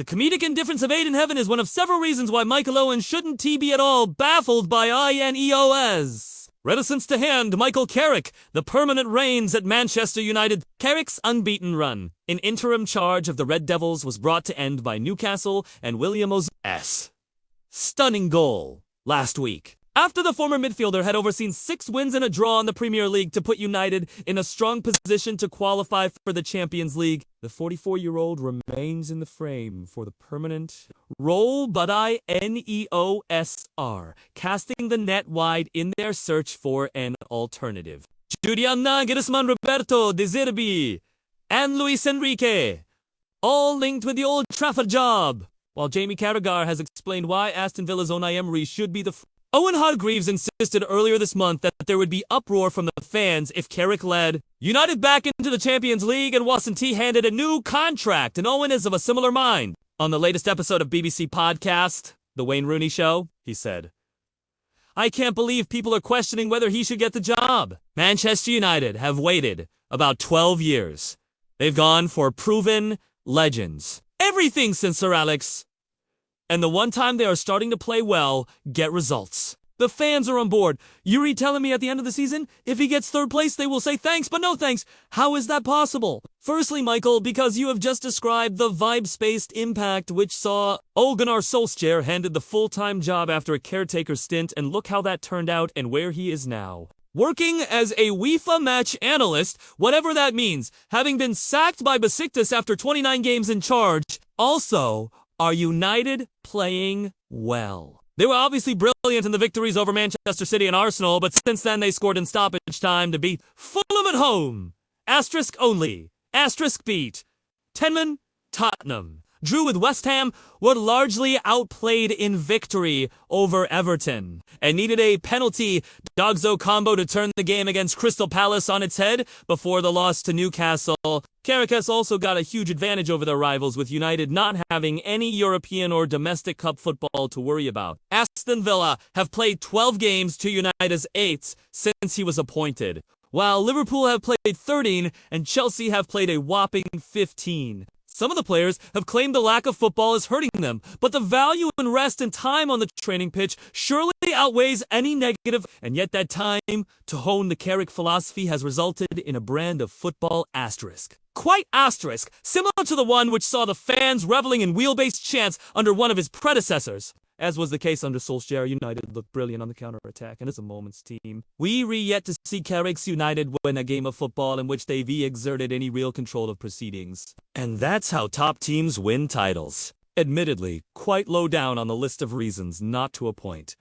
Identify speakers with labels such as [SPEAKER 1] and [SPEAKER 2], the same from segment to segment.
[SPEAKER 1] The comedic indifference of Ayden Heaven is one of several reasons why Michael Owen shouldn't be at all baffled by INEOS. Reticence to hand, Michael Carrick, the permanent reigns at Manchester United. Carrick's unbeaten run in interim charge of the Red Devils was brought to end by Newcastle and William Owen's stunning goal last week. After the former midfielder had overseen 6 wins and a draw in the Premier League to put United in a strong position to qualify for the Champions League, the 44-year-old remains in the frame for the permanent role, but INEOS, casting the net wide in their search for an alternative. Juliana Griezmann, Roberto De Zerbi, and Luis Enrique, all linked with the Old Trafford job, while Jamie Carragher has explained why Aston Villa's Unai Emery should be the Owen Hargreaves insisted earlier this month that there would be uproar from the fans if Carrick led United back into the Champions League and wasn't handed a new contract, and Owen is of a similar mind. On the latest episode of BBC podcast, The Wayne Rooney Show, he said, "I can't believe people are questioning whether he should get the job. Manchester United have waited about 12 years. They've gone for proven legends. Everything since Sir Alex. And the one time they are starting to play well, get results. The fans are on board. Yuri telling me at the end of the season, if he gets 3rd place, they will say thanks, but no thanks. How is that possible? Firstly, Michael, because you have just described the vibe-spaced impact which saw Ole Gunnar Solskjaer handed the full-time job after a caretaker stint, and look how that turned out and where he is now. Working as a UEFA match analyst, whatever that means, having been sacked by Besiktas after 29 games in charge. Also, are United playing well? They were obviously brilliant in the victories over Manchester City and Arsenal, but since then they scored in stoppage time to beat Fulham at home. Asterisk only. Asterisk beat. Tenman, Tottenham. Drew with West Ham, were largely outplayed in victory over Everton, and needed a penalty Dogzo combo to turn the game against Crystal Palace on its head before the loss to Newcastle. Carrick has also got a huge advantage over their rivals, with United not having any European or domestic cup football to worry about. Aston Villa have played 12 games to United's 8 since he was appointed, while Liverpool have played 13 and Chelsea have played a whopping 15. Some of the players have claimed the lack of football is hurting them, but the value in rest and time on the training pitch surely outweighs any negative, and yet that time to hone the Carrick philosophy has resulted in a brand of football asterisk. Quite asterisk, similar to the one which saw the fans reveling in wheel-based chants under one of his predecessors. As was the case under Solskjaer, United looked brilliant on the counter-attack, and it's a moment's team. We're yet to see Carrick's United win a game of football in which they've exerted any real control of proceedings. And that's how top teams win titles. Admittedly, quite low down on the list of reasons not to appoint.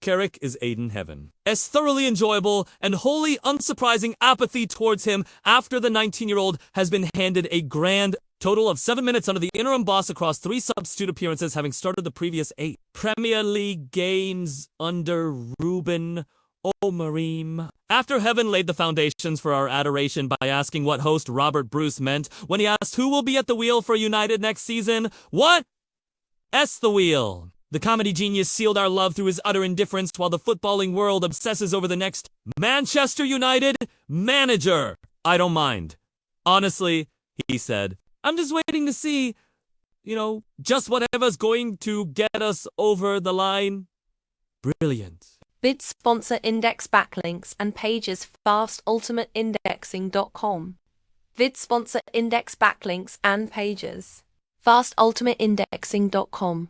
[SPEAKER 1] Carrick is Ayden Heaven. As thoroughly enjoyable and wholly unsurprising apathy towards him after the 19-year-old has been handed a grand total of 7 minutes under the interim boss across 3 substitute appearances, having started the previous 8 Premier League games under Ruben Amorim. After Heaven laid the foundations for our adoration by asking what host Robert Bruce meant when he asked who will be at the wheel for United next season. What? The wheel. The comedy genius sealed our love through his utter indifference while the footballing world obsesses over the next Manchester United manager. I don't mind. Honestly, he said, I'm just waiting to see, just whatever's going to get us over the line. Brilliant.
[SPEAKER 2] Bid sponsor index backlinks and pages fastultimateindexing.com. Vid sponsor index backlinks and pages fastultimateindexing.com.